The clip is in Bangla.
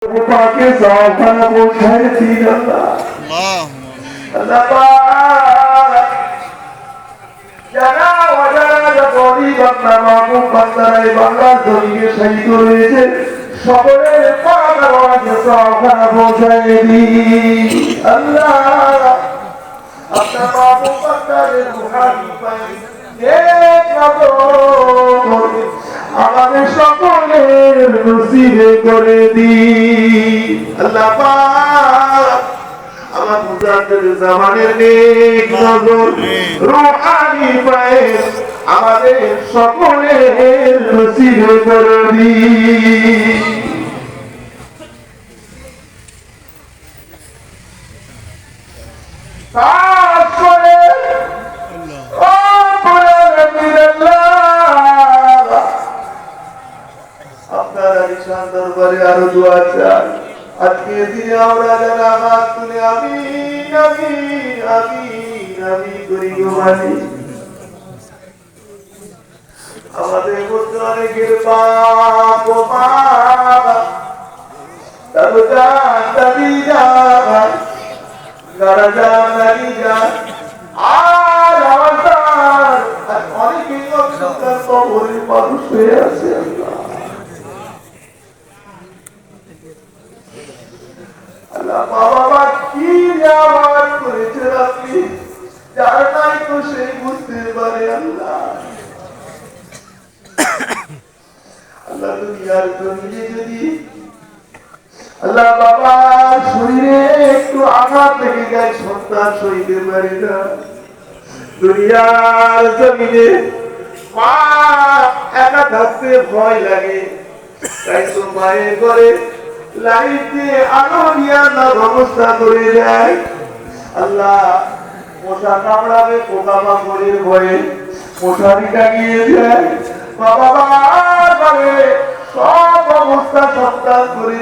পাকে সাওখানা পৌঁছায় দিন আল্লাহ। আল্লাহ পাক যারা ওয়াজারা গরিব বান্দা মাহবুব বান্দারা এই বাংলার জমিনে শহীদ হয়েছে সকলের পাক আওয়াজে সাওখানা পৌঁছায় দিন আল্লাহ। আপনার মাহবুব বান্দাদের রুহানি পাই এক নজর আমাদের সকলের নসিবে করে দিন আল্লাহ পাক। আমার মুজাদ্দিদ জামানের নেক নজর রূহানি পায়ে আমাদের সকলের নসিবে করে দিন। তারপরে আপনার আলিশান দরবারে আরো দোয়া চাই। আজকে দিনে আমরা যারা হাত তুলে আমিন আমিন আমিন আমিন করি গো মালিক, আমাদের মধ্যে অনেকের পাপ ও পাপ তবে জান দাদি যান যারা জান দাদি যান আর আমার অনেকেই অসুস্থতার কবরে মানুষ হয়ে আছে আল্লাহ। আল্লাহ বাবা কি আওয়াজ করেছে আপনি যার নাই তো সেই বুঝতে পারে আল্লাহ। আল্লাহ দুনিয়ার জমিনে যদি আল্লাহ বাবা শরীরে একটু আঘাত লেগে যায় সন্তান সইতে পারে না। দুনিয়ার জমিনে মা একা থাকতে ভয় লাগে, তাই তো মায়ের করে লাইট দিয়ে আলো দিয়া না ব্যবস্থা করে দেয়। আল্লাহ মশা কামড়াবে পোকামাকড়ের ভয়ে মশারি টাঙিয়ে দেয়, বাবা সব অবস্থা সন্তান করে